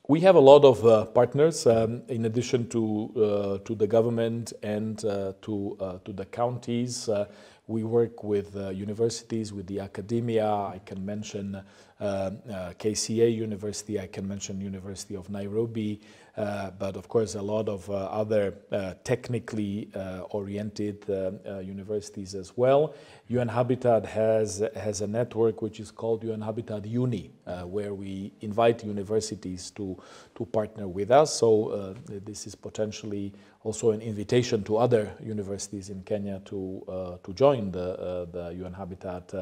We have a lot of partners in addition to the government and to the counties. We work with universities, with the academia. I can mention KCA University, I can mention University of Nairobi, but of course a lot of other technically oriented universities as well. UN Habitat has a network which is called UN Habitat Uni, where we invite universities to partner with us. So this is potentially also an invitation to other universities in Kenya to join the UN Habitat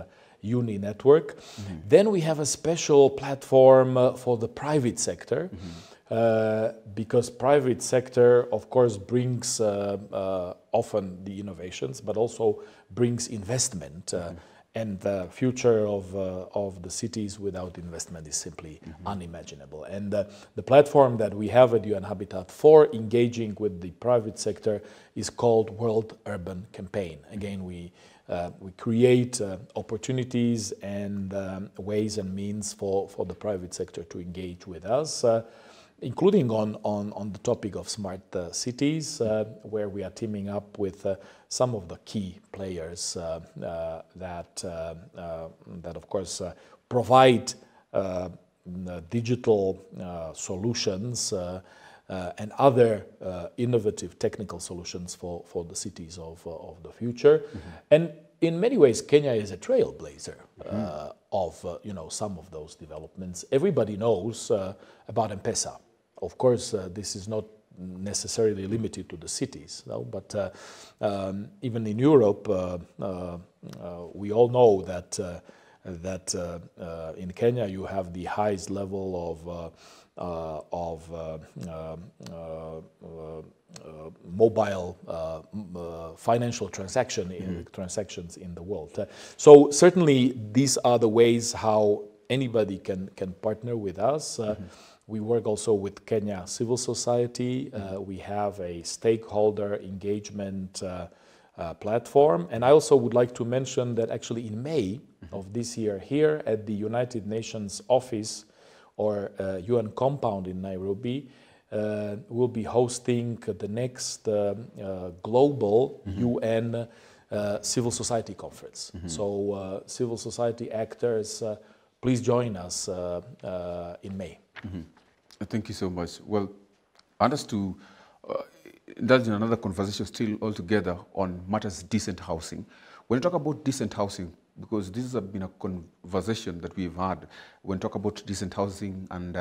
Uni network. Then we have a special platform for the private sector, because private sector, of course, brings often the innovations, but also brings investment. And the future of the cities without investment is simply unimaginable. And the platform that we have at UN Habitat for engaging with the private sector is called World Urban Campaign. Again, we create opportunities and ways and means for the private sector to engage with us, including on the topic of smart cities, where we are teaming up with some of the key players that of course provide digital solutions and other innovative technical solutions for the cities of the future. And in many ways, Kenya is a trailblazer of some of those developments. Everybody knows about M-Pesa. Of course, this is not necessarily limited to the cities, no? But even in Europe, we all know that in Kenya you have the highest level of mobile financial transactions in the world. So certainly these are the ways how anybody can partner with us. We work also with Kenya Civil Society. We have a stakeholder engagement platform. And I also would like to mention that actually in May of this year, here at the United Nations office or UN compound in Nairobi, we'll be hosting the next global UN civil society conference. So civil society actors, please join us in May. Thank you so much. Well, and us to indulge in another conversation still altogether on matters decent housing. When you talk about decent housing, because this has been a conversation that we've had, when you talk about decent housing and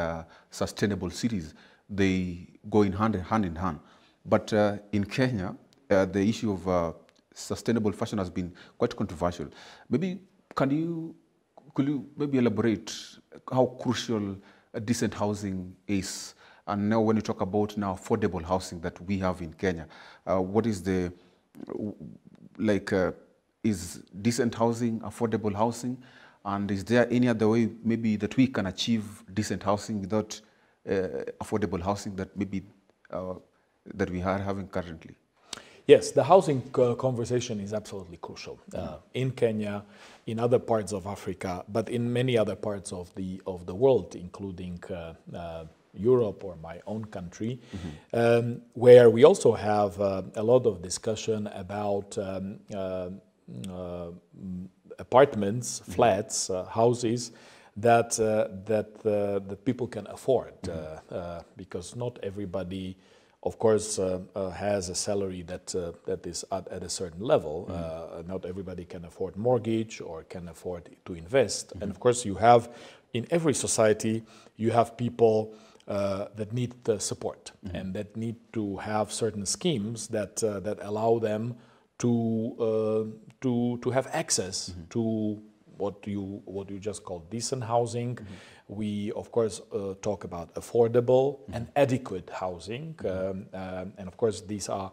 sustainable cities, they go in hand in hand. But in Kenya, the issue of sustainable fashion has been quite controversial. Maybe could you maybe elaborate how crucial decent housing is? And now when you talk about now affordable housing that we have in Kenya, what is the, is decent housing affordable housing? And is there any other way maybe that we can achieve decent housing without affordable housing that maybe that we are having currently? Yes, the housing conversation is absolutely crucial in Kenya, in other parts of Africa, but in many other parts of the world, including Europe or my own country, where we also have a lot of discussion about apartments, flats, houses that people can afford, because not everybody, of course, has a salary that is at a certain level. Not everybody can afford mortgage or can afford to invest. And of course, you have, in every society, you have people that need the support and that need to have certain schemes that allow them to have access to what you just call decent housing. We, of course, talk about affordable and adequate housing. And of course, these are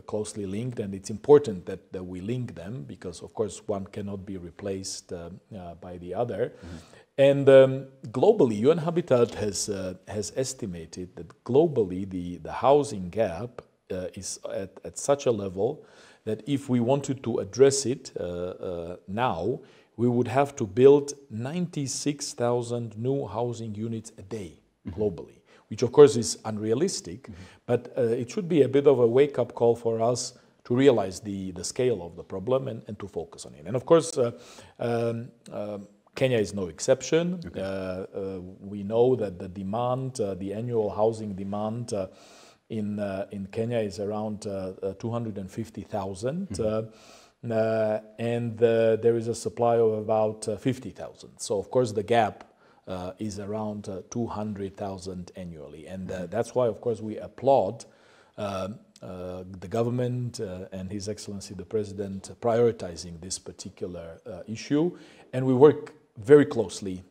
closely linked, and it's important that we link them because, of course, one cannot be replaced by the other. And globally, UN Habitat has estimated that globally the housing gap is at such a level that if we wanted to address it now, we would have to build 96,000 new housing units a day globally, which of course is unrealistic, but it should be a bit of a wake-up call for us to realize the scale of the problem and to focus on it. And of course, Kenya is no exception. Okay. We know that the demand, the annual housing demand in Kenya is around 250,000. And there is a supply of about 50,000. So of course the gap is around 200,000 annually. And that's why, of course, we applaud the government and His Excellency the President prioritizing this particular issue. And we work very closely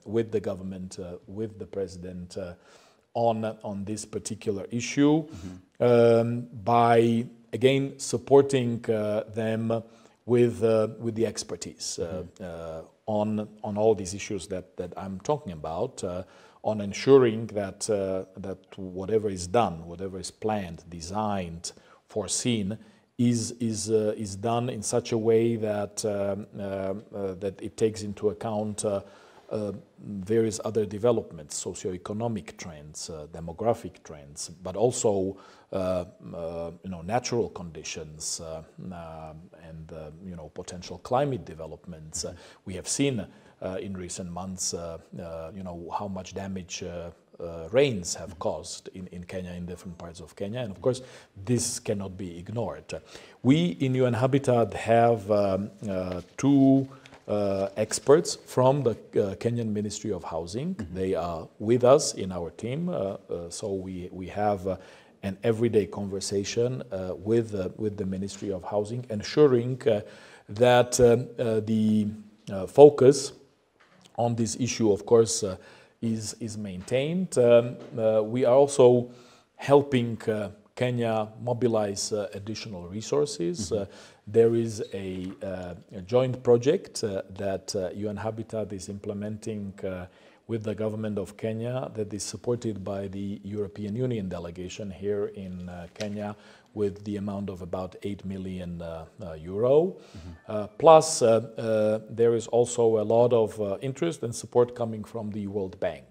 with the government, with the President on this particular issue by, again, supporting them with the expertise on all these issues that I'm talking about, on ensuring that whatever is done, whatever is planned, designed, foreseen, is done in such a way that that it takes into account various other developments, socioeconomic trends, demographic trends, but also natural conditions and potential climate developments. We have seen in recent months, how much damage rains have caused in Kenya, in different parts of Kenya, and of course this cannot be ignored. We in UN Habitat have two experts from the Kenyan Ministry of Housing. They are with us in our team, so we have an everyday conversation with the Ministry of Housing, ensuring that the focus on this issue, of course, is maintained. We are also helping Kenya mobilize additional resources. There is a joint project that UN Habitat is implementing with the government of Kenya that is supported by the European Union delegation here in Kenya with the amount of about 8 million euro. Plus, there is also a lot of interest and support coming from the World Bank.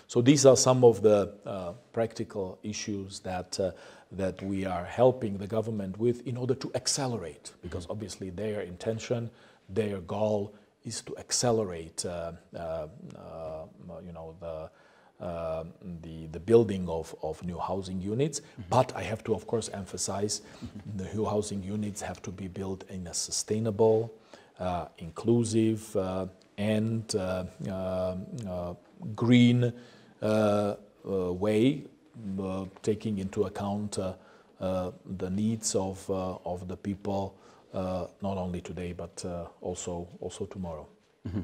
So these are some of the practical issues that we are helping the government with in order to accelerate, because obviously their intention, their goal is to accelerate the building of new housing units. But I have to, of course, emphasize the new housing units have to be built in a sustainable, inclusive, and green way, taking into account the needs of the people, not only today but also tomorrow.